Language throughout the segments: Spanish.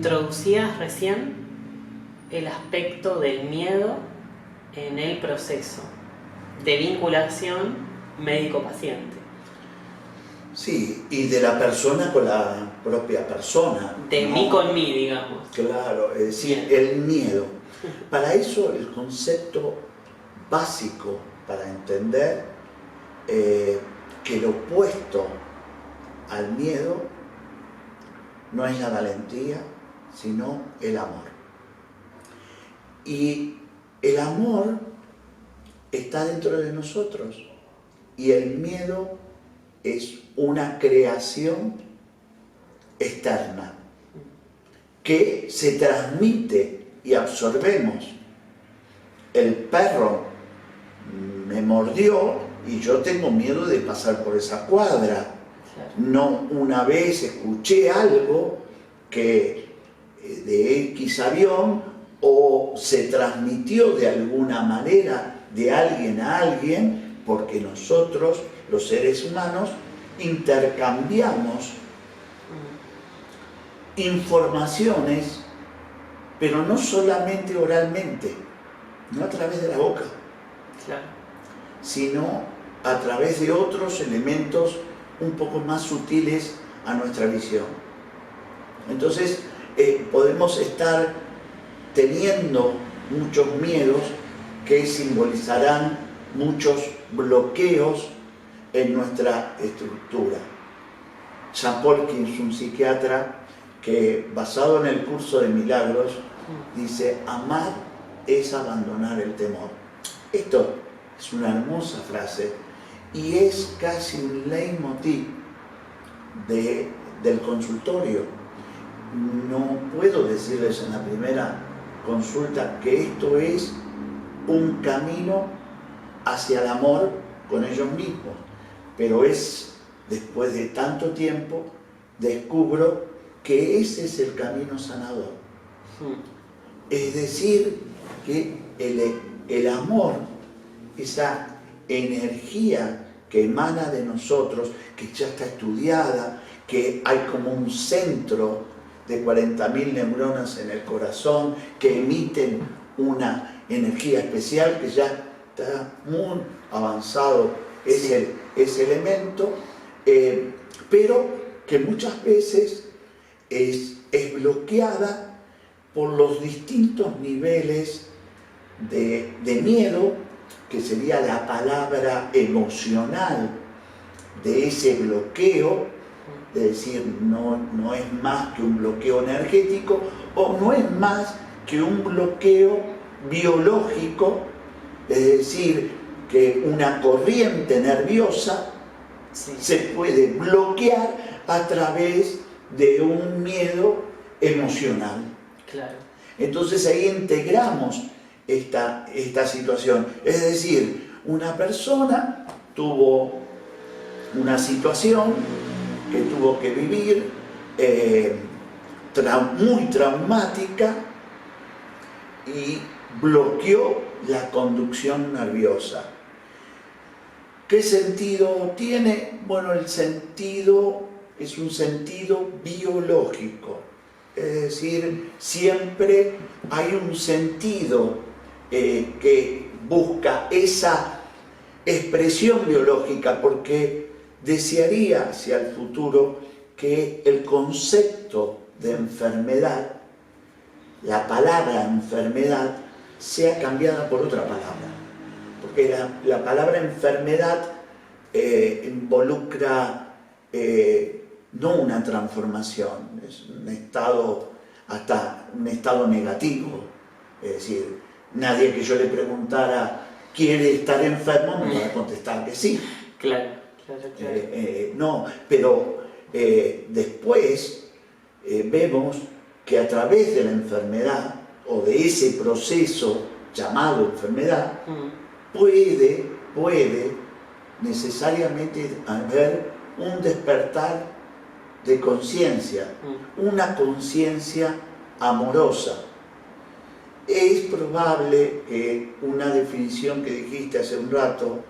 Introducías recién el aspecto del miedo en el proceso de vinculación médico-paciente. Sí, y de la persona con la propia persona. De mí con mí, digamos. Claro, es decir, el miedo. Para eso el concepto básico para entender que lo opuesto al miedo no es la valentía, sino el amor. Y el amor está dentro de nosotros y el miedo es una creación externa que se transmite y absorbemos. El perro me mordió y yo tengo miedo de pasar por esa cuadra. No, una vez escuché algo que de X avión o se transmitió de alguna manera de alguien a alguien, porque nosotros, los seres humanos, intercambiamos informaciones, pero no solamente oralmente, no a través de la boca, sino a través de otros elementos un poco más sutiles a nuestra visión. Entonces, podemos estar teniendo muchos miedos que simbolizarán muchos bloqueos en nuestra estructura. Jean Paulkins, un psiquiatra que, basado en el curso de milagros, dice: amar es abandonar el temor. Esto es una hermosa frase y es casi un leitmotiv del consultorio. No puedo decirles en la primera consulta que esto es un camino hacia el amor con ellos mismos, pero después de tanto tiempo descubro que ese es el camino sanador. Es decir, que el amor, esa energía que emana de nosotros, que ya está estudiada, que hay como un centro de 40.000 neuronas en el corazón que emiten una energía especial, que ya está muy avanzado ese elemento, pero que muchas veces es bloqueada por los distintos niveles de miedo, que sería la palabra emocional de ese bloqueo. Es decir, no es más que un bloqueo energético, o no es más que un bloqueo biológico, es decir, que una corriente nerviosa se puede bloquear a través de un miedo emocional. Entonces ahí integramos esta situación. Es decir, una persona tuvo una situación que tuvo que vivir muy traumática y bloqueó la conducción nerviosa. ¿Qué sentido tiene? Bueno, el sentido es un sentido biológico. Es decir, siempre hay un sentido que busca esa expresión biológica, porque desearía hacia el futuro que el concepto de enfermedad, la palabra enfermedad, sea cambiada por otra palabra. Porque la palabra enfermedad involucra no una transformación, es un estado, hasta un estado negativo. Es decir, nadie que yo le preguntara ¿quiere estar enfermo? Me va a contestar que sí. Claro. No, pero después vemos que a través de la enfermedad o de ese proceso llamado enfermedad puede necesariamente haber un despertar de conciencia, una conciencia amorosa. Es probable que una definición que dijiste hace un rato,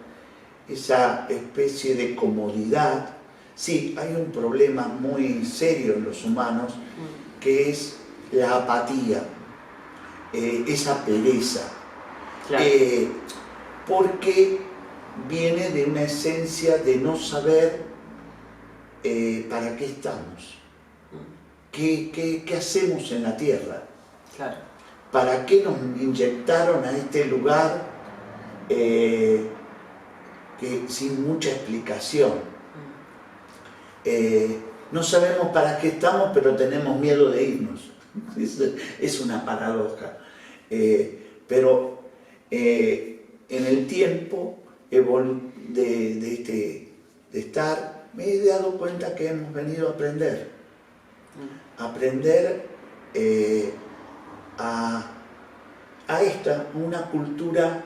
esa especie de comodidad, sí, hay un problema muy serio en los humanos, que es la apatía, esa pereza, Claro. porque viene de una esencia de no saber para qué estamos, qué hacemos en la tierra, Claro. para qué nos inyectaron a este lugar que sin mucha explicación. No sabemos para qué estamos, pero tenemos miedo de irnos. Es una paradoja. Pero en el tiempo de estar, me he dado cuenta que hemos venido a aprender. Aprender a una cultura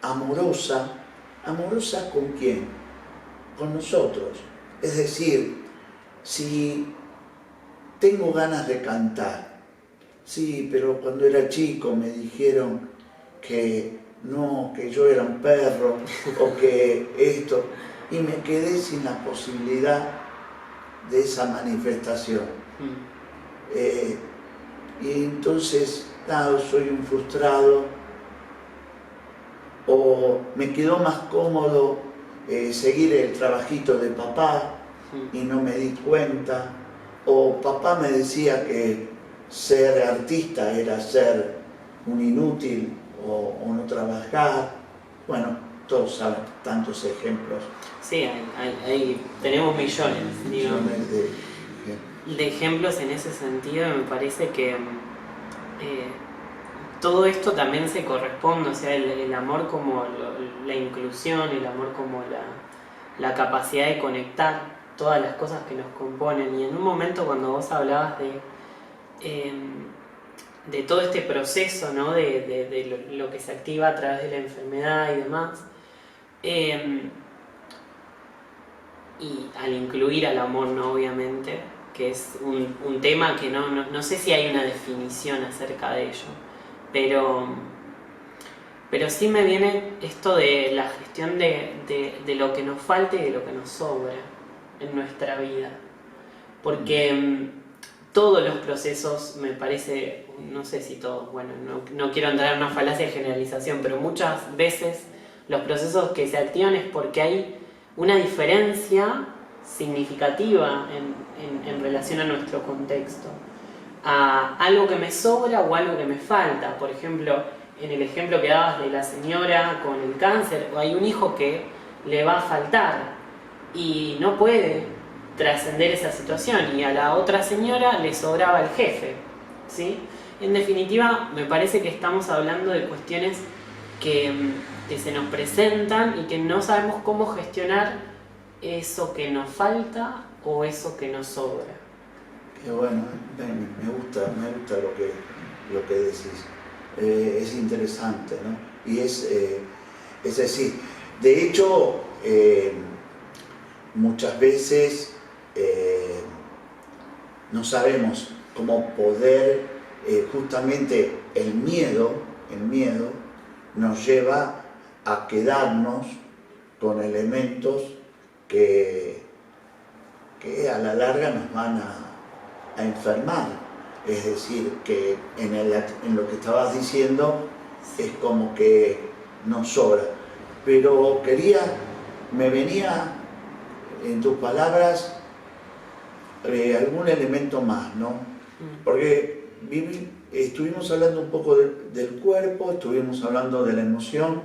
amorosa. ¿Amorosa con quién? Con nosotros. Es decir, si tengo ganas de cantar, sí, pero cuando era chico me dijeron que no, que yo era un perro o que esto, y me quedé sin la posibilidad de esa manifestación. Y entonces, nada, soy un frustrado, o me quedó más cómodo seguir el trabajito de papá y no me di cuenta, o papá me decía que ser artista era ser un inútil o no trabajar. Bueno, todos saben tantos ejemplos. Sí, tenemos millones, digamos, de ejemplos en ese sentido. Me parece que todo esto también se corresponde, o sea, el amor como la inclusión, el amor como la capacidad de conectar todas las cosas que nos componen. Y en un momento cuando vos hablabas de todo este proceso, ¿no? de lo que se activa a través de la enfermedad y demás, y al incluir al amor, ¿no? Obviamente, que es un tema que no sé si hay una definición acerca de ello, pero sí me viene esto de la gestión de lo que nos falta y de lo que nos sobra en nuestra vida, porque todos los procesos, me parece, no sé si todos, bueno, no quiero entrar en una falacia de generalización, pero muchas veces los procesos que se activan es porque hay una diferencia significativa en relación a nuestro contexto, a algo que me sobra o algo que me falta. Por ejemplo, en el ejemplo que dabas de la señora con el cáncer, hay un hijo que le va a faltar y no puede trascender esa situación, y a la otra señora le sobraba el jefe, ¿sí? En definitiva, me parece que estamos hablando de cuestiones que se nos presentan y que no sabemos cómo gestionar eso que nos falta o eso que nos sobra. Qué bueno, me gusta lo que decís. Es interesante, ¿no? Y es decir, de hecho, muchas veces no sabemos cómo poder, justamente el miedo nos lleva a quedarnos con elementos que a la larga nos van a enfermar. Es decir, que en lo que estabas diciendo es como que nos sobra. Pero me venía en tus palabras algún elemento más, ¿no? Porque estuvimos hablando un poco del cuerpo, estuvimos hablando de la emoción,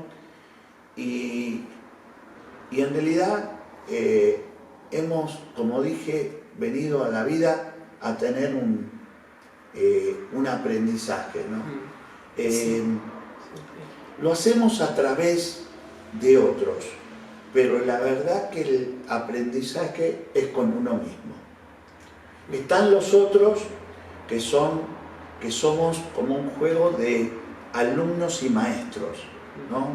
y en realidad hemos, como dije, venido a la vida a tener un aprendizaje, ¿no? Sí. Lo hacemos a través de otros, pero la verdad que el aprendizaje es con uno mismo. Están los otros que somos como un juego de alumnos y maestros, ¿no?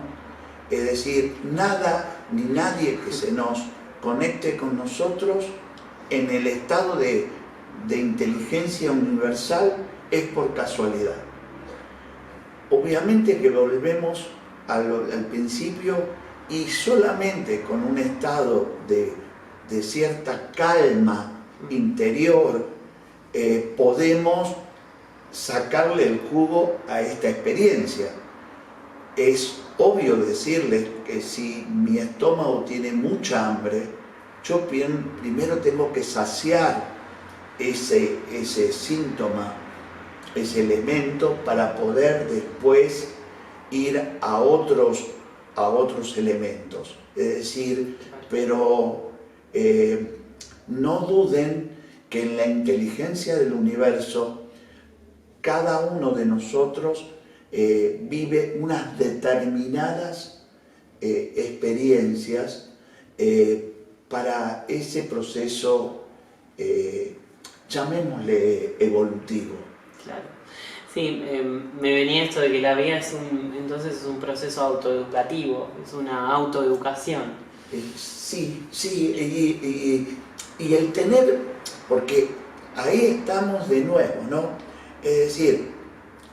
Es decir, nada ni nadie que se nos conecte con nosotros en el estado de inteligencia universal es por casualidad. Obviamente que volvemos al principio, y solamente con un estado de cierta calma interior podemos sacarle el jugo a esta experiencia. Es obvio decirles que si mi estómago tiene mucha hambre, yo primero tengo que saciar ese síntoma, ese elemento, para poder después ir a otros elementos. Es decir, pero no duden que en la inteligencia del universo cada uno de nosotros vive unas determinadas experiencias para ese proceso, llamémosle evolutivo. Claro. Sí, me venía esto de que la vida entonces es un proceso autoeducativo, es una autoeducación. Sí, y el tener, porque ahí estamos de nuevo, ¿no? Es decir,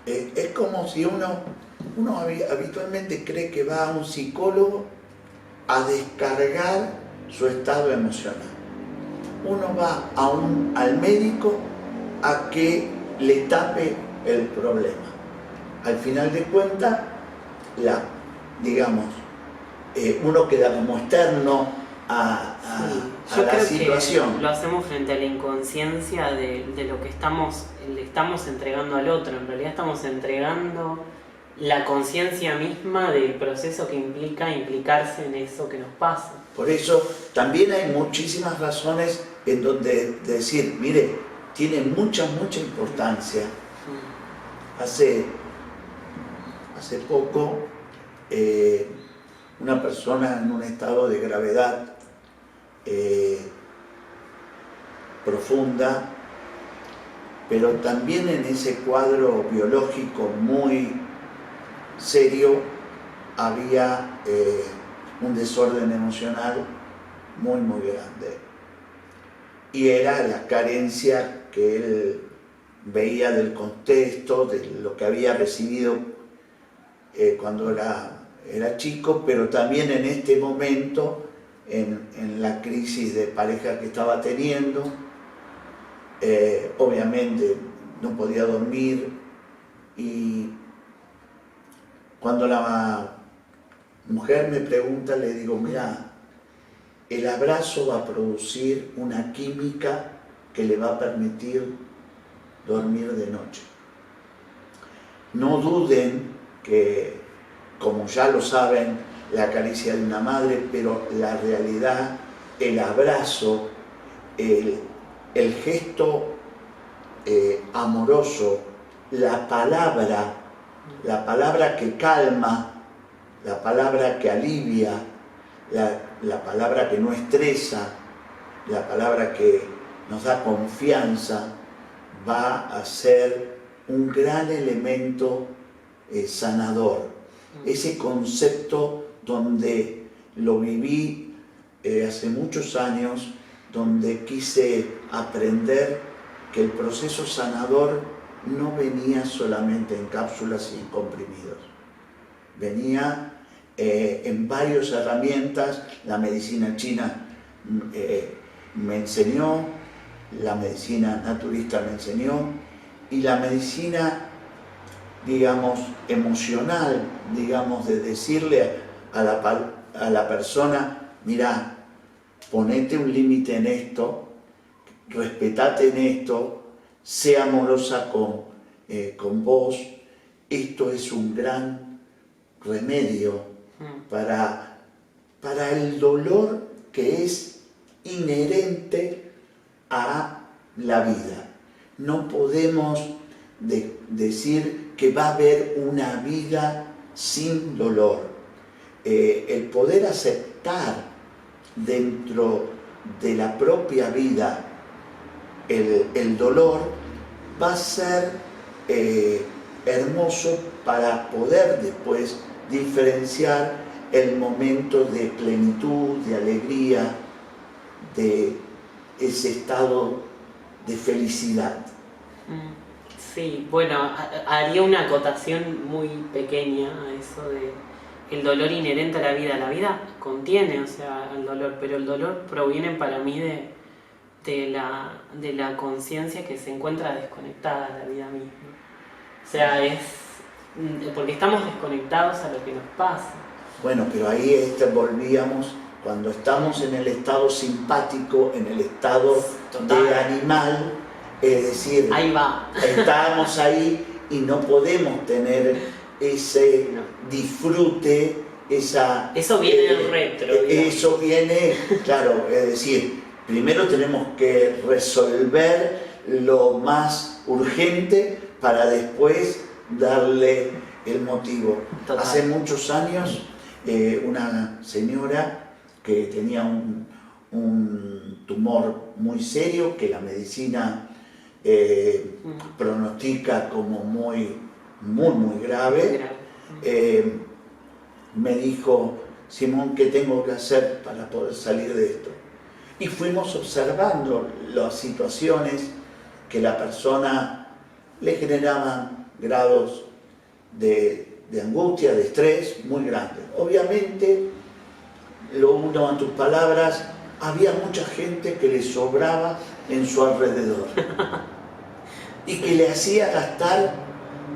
es como si uno habitualmente cree que va a un psicólogo a descargar su estado emocional. Uno va al médico a que le tape el problema. Al final de cuentas, uno queda como externo a la situación. Que lo hacemos frente a la inconsciencia de lo que le estamos entregando al otro. En realidad estamos entregando la conciencia misma del proceso que implica implicarse en eso que nos pasa. Por eso también hay muchísimas razones en donde decir, mire, tiene mucha importancia. Hace poco, una persona en un estado de gravedad profunda, pero también en ese cuadro biológico muy serio, había un desorden emocional muy grande. Y era la carencia que él veía del contexto, de lo que había recibido cuando era chico, pero también en este momento, en la crisis de pareja que estaba teniendo. Obviamente no podía dormir, y cuando la mujer me pregunta, le digo, mira, el abrazo va a producir una química que le va a permitir dormir de noche. No duden que, como ya lo saben, la caricia de una madre, pero la realidad, el abrazo, el gesto amoroso, la palabra que calma, la palabra que alivia, la palabra que no estresa, la palabra que nos da confianza, va a ser un gran elemento sanador. Ese concepto donde lo viví hace muchos años, donde quise aprender que el proceso sanador no venía solamente en cápsulas y comprimidos. Venía en varias herramientas. La medicina china me enseñó, la medicina naturista me enseñó, y la medicina, digamos, emocional, digamos, de decirle a la persona, mira, ponete un límite en esto, respetate en esto, sé amorosa con vos. Esto es un gran remedio para el dolor que es inherente a la vida. No podemos decir que va a haber una vida sin dolor. El poder aceptar dentro de la propia vida el dolor va a ser hermoso para poder después diferenciar el momento de plenitud, de alegría, de ese estado de felicidad. Sí, bueno, haría una acotación muy pequeña a eso de el dolor inherente a la vida. La vida contiene, o sea, el dolor, pero el dolor proviene para mí de la conciencia que se encuentra desconectada de la vida misma. O sea, es porque estamos desconectados a lo que nos pasa. Bueno, pero ahí volvíamos, cuando estamos en el estado simpático, en el estado Total. de animal, es decir, Ahí va. estamos ahí y no podemos tener ese No. disfrute, esa... Eso viene del retro. digamos. Eso viene, claro, es decir, primero tenemos que resolver lo más urgente para después darle el motivo. Total. Hace muchos años, una señora que tenía un tumor muy serio que la medicina pronostica como muy grave, me dijo: Simón, ¿qué tengo que hacer para poder salir de esto? Y fuimos observando las situaciones que la persona le generaban grados de angustia, de estrés muy grandes. Obviamente, lo uno a tus palabras, había mucha gente que le sobraba en su alrededor y que le hacía gastar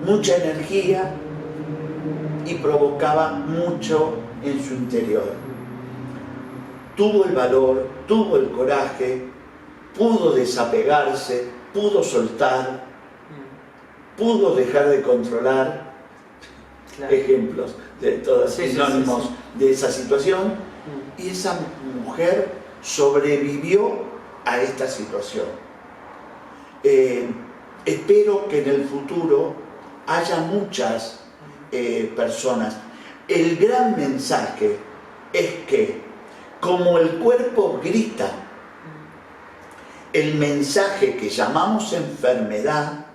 mucha energía y provocaba mucho en su interior. Tuvo el valor, tuvo el coraje, pudo desapegarse, pudo soltar, pudo dejar de controlar. Claro. Ejemplos de todos Sí, sinónimos sí. de esa situación, y esa mujer sobrevivió a esta situación. Espero que en el futuro haya muchas personas. El gran mensaje es que, como el cuerpo grita, el mensaje que llamamos enfermedad,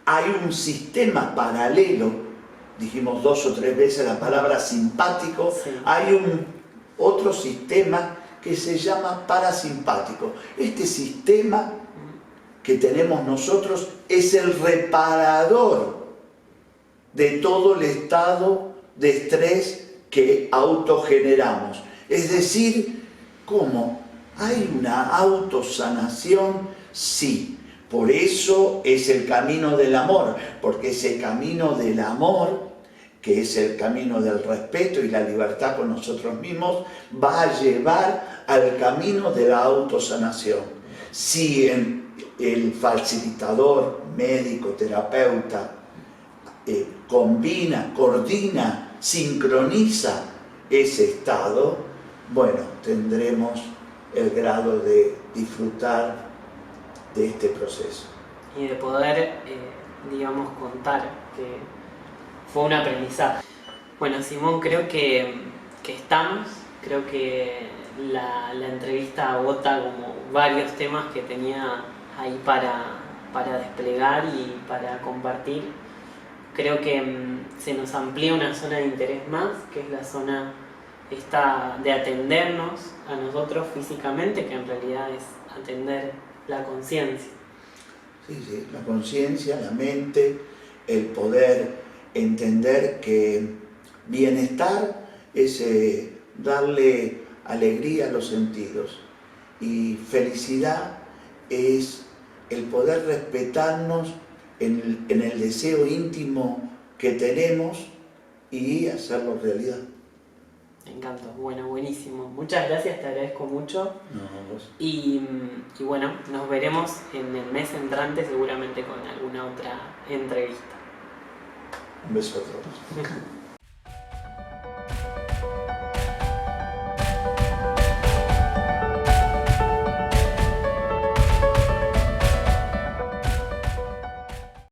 hay un sistema paralelo, dijimos 2 o 3 veces la palabra simpático, Sí. hay otro sistema que se llama parasimpático. Este sistema que tenemos nosotros es el reparador de todo el estado de estrés que autogeneramos. Es decir, ¿cómo? ¿Hay una autosanación? Sí. Por eso es el camino del amor, porque ese camino del amor, que es el camino del respeto y la libertad con nosotros mismos, va a llevar al camino de la autosanación. Si el facilitador, médico, terapeuta, combina, coordina, sincroniza ese estado, bueno, tendremos el grado de disfrutar de este proceso. Y de poder, digamos, contar que fue un aprendizaje. Bueno, Simón, creo que estamos, creo que la entrevista agota como varios temas que tenía ahí para desplegar y para compartir. Creo que se nos amplía una zona de interés más, que es la zona esta de atendernos a nosotros físicamente, que en realidad es atender la conciencia. Sí, la conciencia, la mente, el poder entender que bienestar es darle alegría a los sentidos, y felicidad es el poder respetarnos en el deseo íntimo que tenemos y hacerlo realidad. Me encanta, bueno, buenísimo. Muchas gracias, te agradezco mucho. No, vos. Y bueno, nos veremos en el mes entrante seguramente con alguna otra entrevista. Un beso a todos.